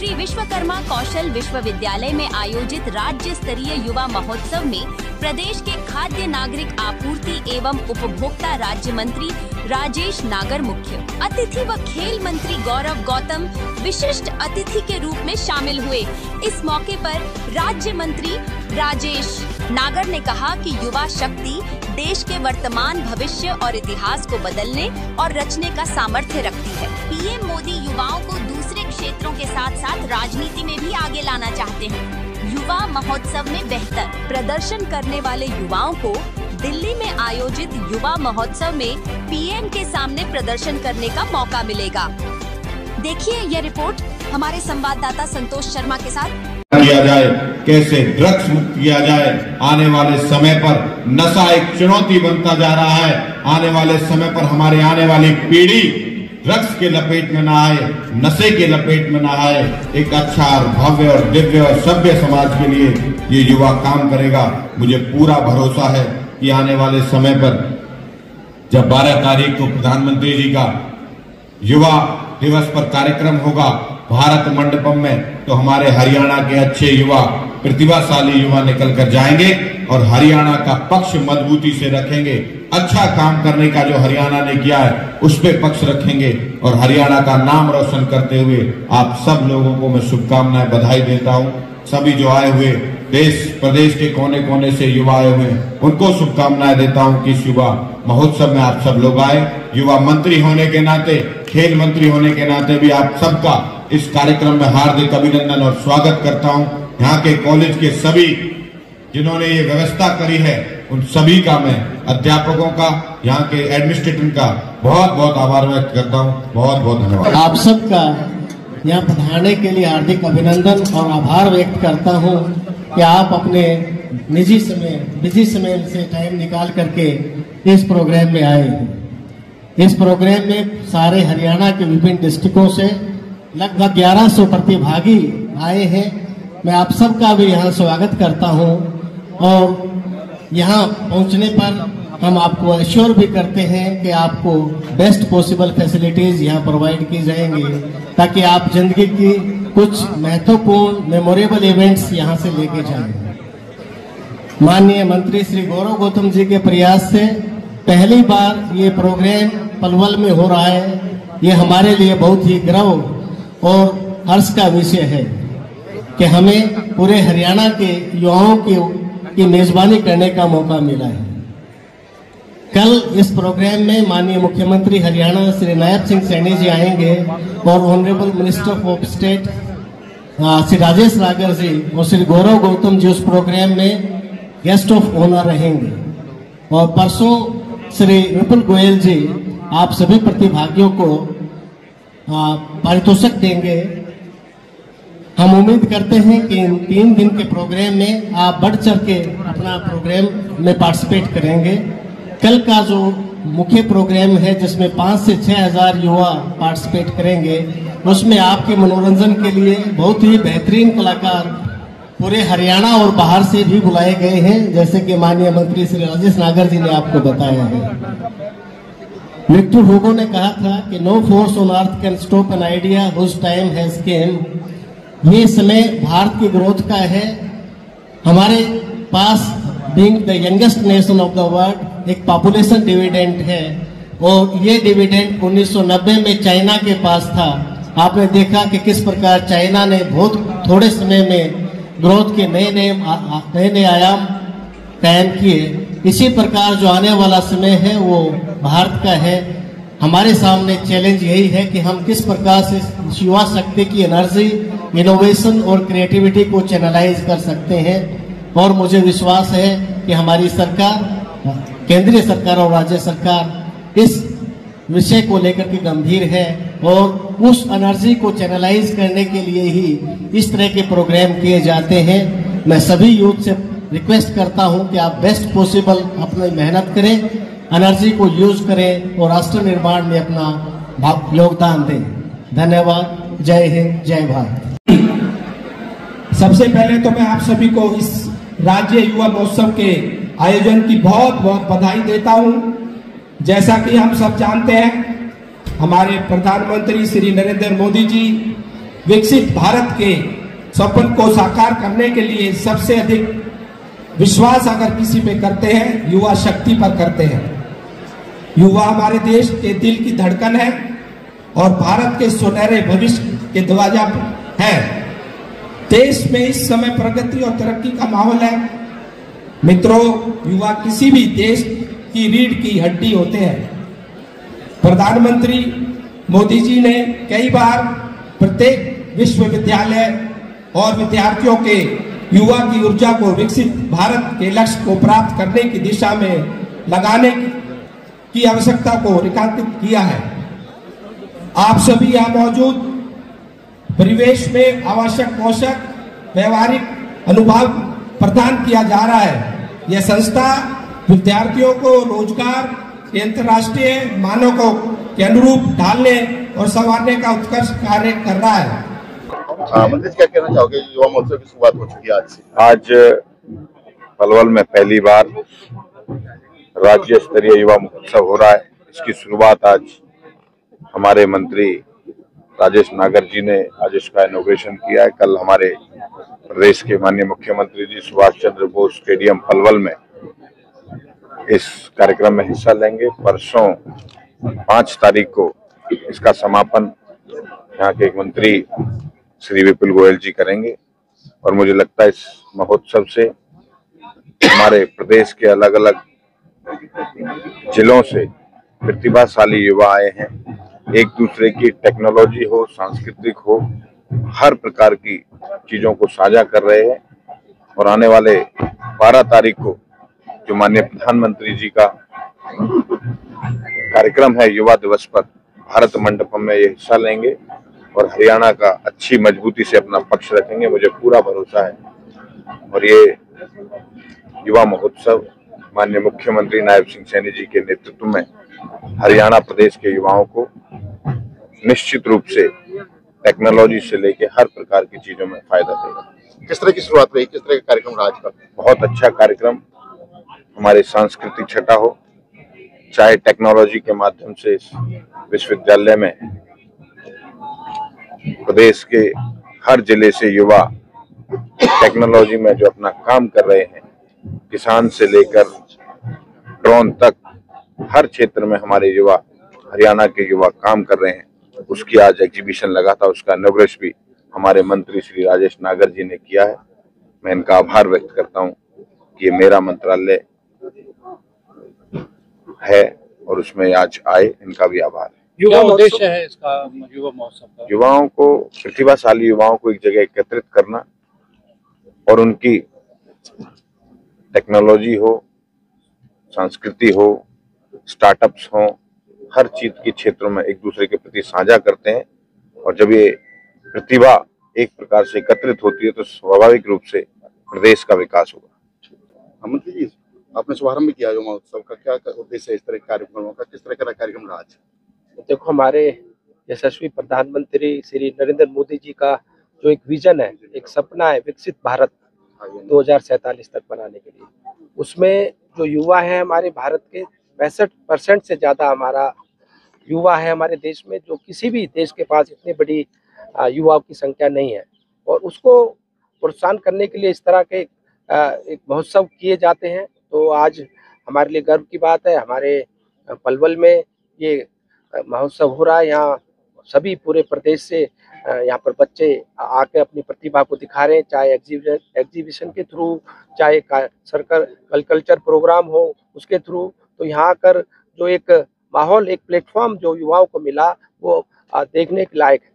श्री विश्वकर्मा कौशल विश्वविद्यालय में आयोजित राज्य स्तरीय युवा महोत्सव में प्रदेश के खाद्य नागरिक आपूर्ति एवं उपभोक्ता राज्य मंत्री राजेश नागर मुख्य अतिथि व खेल मंत्री गौरव गौतम विशिष्ट अतिथि के रूप में शामिल हुए। इस मौके पर राज्य मंत्री राजेश नागर ने कहा कि युवा शक्ति देश के वर्तमान, भविष्य और इतिहास को बदलने और रचने का सामर्थ्य रखती है। पीएम मोदी युवाओं को दूसरे क्षेत्रों के साथ साथ राजनीति में भी आगे लाना चाहते हैं। युवा महोत्सव में बेहतर प्रदर्शन करने वाले युवाओं को दिल्ली में आयोजित युवा महोत्सव में पीएम के सामने प्रदर्शन करने का मौका मिलेगा। देखिए यह रिपोर्ट हमारे संवाददाता संतोष शर्मा के साथ। किया जाए, कैसे ड्रग्स मुक्त किया जाए। आने वाले समय पर नशा एक चुनौती बनता जा रहा है। आने वाले समय पर हमारे आने वाली पीढ़ी ड्रग्स के लपेट में न आए, नशे के लपेट में न आए। एक अच्छा और भव्य और दिव्य और सभ्य समाज के लिए ये युवा काम करेगा। मुझे पूरा भरोसा है कि आने वाले समय पर जब 12 तारीख को प्रधानमंत्री जी का युवा दिवस पर कार्यक्रम होगा भारत मंडपम में, तो हमारे हरियाणा के अच्छे युवा, प्रतिभाशाली युवा निकल कर जाएंगे और हरियाणा का पक्ष मजबूती से रखेंगे। अच्छा काम करने का जो हरियाणा ने किया है उस पे पक्ष रखेंगे और हरियाणा का नाम रोशन करते हुए आप सब लोगों को मैं शुभकामनाएं, बधाई देता हूं। सभी जो आए हुए देश प्रदेश के कोने कोने से युवा आए हुए उनको शुभकामनाएं देता हूं कि इस युवा महोत्सव में आप सब लोग आए। युवा मंत्री होने के नाते, खेल मंत्री होने के नाते भी आप सबका इस कार्यक्रम में हार्दिक अभिनंदन और स्वागत करता हूं। यहाँ के कॉलेज के सभी जिन्होंने ये व्यवस्था करी है उन सभी का मैं, अध्यापकों का, यहाँ के एडमिनिस्ट्रेटर का बहुत बहुत आभार व्यक्त करता हूँ। बहुत बहुत धन्यवाद। आप सबका यहाँ पधारने के लिए हार्दिक अभिनंदन और आभार व्यक्त करता हूँ कि आप अपने निजी समय, बिजी समय से टाइम निकाल करके इस प्रोग्राम में आए हैं। इस प्रोग्राम में सारे हरियाणा के विभिन्न डिस्ट्रिक्टों से लगभग 1100 प्रतिभागी आए हैं। मैं आप सबका भी यहाँ स्वागत करता हूँ और यहाँ पहुँचने पर हम आपको एश्योर भी करते हैं कि आपको बेस्ट पॉसिबल फैसिलिटीज यहाँ प्रोवाइड की जाएंगी ताकि आप जिंदगी की कुछ महत्वपूर्ण मेमोरेबल इवेंट्स यहाँ से लेके जाएं। माननीय मंत्री श्री गौरव गौतम जी के प्रयास से पहली बार ये प्रोग्राम पलवल में हो रहा है। ये हमारे लिए बहुत ही गर्व और हर्ष का विषय है कि हमें पूरे हरियाणा के युवाओं की मेजबानी करने का मौका मिला है। कल इस प्रोग्राम में माननीय मुख्यमंत्री हरियाणा श्री नायब सिंह सैनी जी आएंगे और honourable minister of state Shri Rajesh नागर जी और श्री गौरव गौतम जी उस प्रोग्राम में गेस्ट ऑफ ऑनर रहेंगे। और परसों श्री विपुल गोयल जी आप सभी प्रतिभागियों को पारितोषिक देंगे। हम उम्मीद करते हैं कि इन 3 दिन के प्रोग्राम में आप बढ़ चढ़ के अपना प्रोग्राम में पार्टिसिपेट करेंगे। कल का जो मुख्य प्रोग्राम है जिसमें 5 से 6 हजार युवा पार्टिसिपेट करेंगे, उसमें आपके मनोरंजन के लिए बहुत ही बेहतरीन कलाकार पूरे हरियाणा और बाहर से भी बुलाए गए हैं, जैसे कि माननीय मंत्री श्री राजेश नागर जी ने आपको बताया है। विक्टर हुगो ने कहा था कि no force on earth can stop an idea whose time has come. ये समय भारत की ग्रोथ का है। हमारे पास being the youngest nation of the world एक पॉपुलेशन डिविडेंड है और ये डिविडेंड 1990 में चाइना के पास था। आपने देखा कि किस प्रकार चाइना ने बहुत थोड़े समय में ग्रोथ के नए नए आयाम कायम किए। इसी प्रकार जो आने वाला समय है वो भारत का है। हमारे सामने चैलेंज यही है कि हम किस प्रकार से युवा शक्ति की एनर्जी, इनोवेशन और क्रिएटिविटी को चैनलाइज कर सकते हैं। और मुझे विश्वास है कि हमारी सरकार, केंद्रीय सरकार और राज्य सरकार इस विषय को लेकर के गंभीर है और उस एनर्जी को चैनलाइज करने के लिए ही इस तरह के प्रोग्राम किए जाते हैं। मैं सभी यूथ से रिक्वेस्ट करता हूं कि आप बेस्ट पॉसिबल अपनी मेहनत करें, एनर्जी को यूज करें और राष्ट्र निर्माण में अपना योगदान दें। धन्यवाद। जय हिंद, जय भारत। सबसे पहले तो मैं आप सभी को इस राज्य युवा महोत्सव के आयोजन की बहुत बहुत बधाई देता हूं। जैसा कि हम सब जानते हैं, हमारे प्रधानमंत्री श्री नरेंद्र मोदी जी विकसित भारत के सपन को साकार करने के लिए सबसे अधिक विश्वास अगर किसी पे करते हैं, युवा शक्ति पर करते हैं। युवा हमारे देश के दिल की धड़कन है और भारत के सुनहरे भविष्य के दरवाजा है। देश में इस समय प्रगति और तरक्की का माहौल है। मित्रों, युवा किसी भी देश की रीढ़ की हड्डी होते हैं। प्रधानमंत्री मोदी जी ने कई बार प्रत्येक विश्वविद्यालय और विद्यार्थियों के युवा की ऊर्जा को विकसित भारत के लक्ष्य को प्राप्त करने की दिशा में लगाने की आवश्यकता को रेखांकित किया है। आप सभी यहाँ मौजूद परिवेश में आवश्यक पोषक व्यवहारिक अनुभव प्रदान किया जा रहा है। यह संस्था विद्यार्थियों को रोजगार के अंतर्राष्ट्रीय मानकों के अनुरूप ढालने और संवारने का उत्कृष्ट कार्य कर रहा है। मंत्री जी, क्या कहना चाहोगे? युवा महोत्सव की शुरुआत हो चुकी है आज पलवल में पहली बार राज्य स्तरीय युवा महोत्सव हो रहा है। इसकी शुरुआत आज हमारे मंत्री राजेश नागर जी ने आज इसका इनॉग्रेशन किया है। कल हमारे प्रदेश के माननीय मुख्यमंत्री जी सुभाष चंद्र बोस स्टेडियम पलवल में इस कार्यक्रम में हिस्सा लेंगे। परसों 5 तारीख को इसका समापन यहाँ के एक मंत्री श्री विपुल गोयल जी करेंगे। और मुझे लगता है इस महोत्सव से हमारे प्रदेश के अलग अलग जिलों से प्रतिभाशाली युवा आए हैं। एक दूसरे की टेक्नोलॉजी हो, सांस्कृतिक हो, हर प्रकार की चीजों को साझा कर रहे हैं। और आने वाले 12 तारीख को जो माननीय प्रधानमंत्री जी का कार्यक्रम है युवा दिवस पर, भारत मंडपम में ये हिस्सा लेंगे और हरियाणा का अच्छी मजबूती से अपना पक्ष रखेंगे, मुझे पूरा भरोसा है। और ये युवा महोत्सव माननीय मुख्यमंत्री नायब सिंह सैनी जी के नेतृत्व में हरियाणा प्रदेश के युवाओं को निश्चित रूप से टेक्नोलॉजी से लेके हर प्रकार की चीजों में फायदा देगा। किस तरह की शुरुआत रही, किस तरह का कार्यक्रम रहा आज का? बहुत अच्छा कार्यक्रम। हमारे सांस्कृतिक छटा हो, चाहे टेक्नोलॉजी के माध्यम से इस विश्वविद्यालय में प्रदेश के हर जिले से युवा टेक्नोलॉजी में जो अपना काम कर रहे हैं, किसान से लेकर ड्रोन तक हर क्षेत्र में हमारे युवा, हरियाणा के युवा काम कर रहे हैं। उसकी आज एग्जीबिशन लगा था, उसका इनॉग्रेशन भी हमारे मंत्री श्री राजेश नागर जी ने किया है। मैं इनका आभार व्यक्त करता हूं कि ये मेरा मंत्रालय है और उसमें आज आए, इनका भी आभार है। युवा उद्देश्य है इसका युवा महोत्सव का? युवाओं को, प्रतिभाशाली युवाओं को एक जगह एकत्रित करना और उनकी टेक्नोलॉजी हो, संस्कृति हो, स्टार्टअप्स हो, हर चीज के क्षेत्रों में एक दूसरे के प्रति साझा करते हैं। और जब ये प्रतिभा एक प्रकार से एकत्रित होती है तो स्वाभाविक रूप से प्रदेश का विकास होगा। मंत्री जी, आपने शुभारंभ किया युवा महोत्सव का, क्या उद्देश्य है इस तरह के कार्यक्रमों का? किस तरह का कार्यक्रम रहा आज? देखो, हमारे यशस्वी प्रधानमंत्री श्री नरेंद्र मोदी जी का जो एक विजन है, एक सपना है विकसित भारत 2047 तक बनाने के लिए, उसमें जो युवा है हमारे भारत के 65% से ज्यादा हमारा युवा है हमारे देश में, जो किसी भी देश के पास इतनी बड़ी युवाओं की संख्या नहीं है। और उसको प्रोत्साहन करने के लिए इस तरह के एक महोत्सव किए जाते हैं। तो आज हमारे लिए गर्व की बात है, हमारे पलवल में ये महोत्सव हो रहा है। यहाँ सभी पूरे प्रदेश से यहाँ पर बच्चे आके अपनी प्रतिभा को दिखा रहे हैं, चाहे एग्जीबिशन के थ्रू, चाहे सर्कल कल्चर प्रोग्राम हो उसके थ्रू। तो यहाँ आकर जो एक माहौल, एक प्लेटफॉर्म जो युवाओं को मिला, वो देखने के लायक है।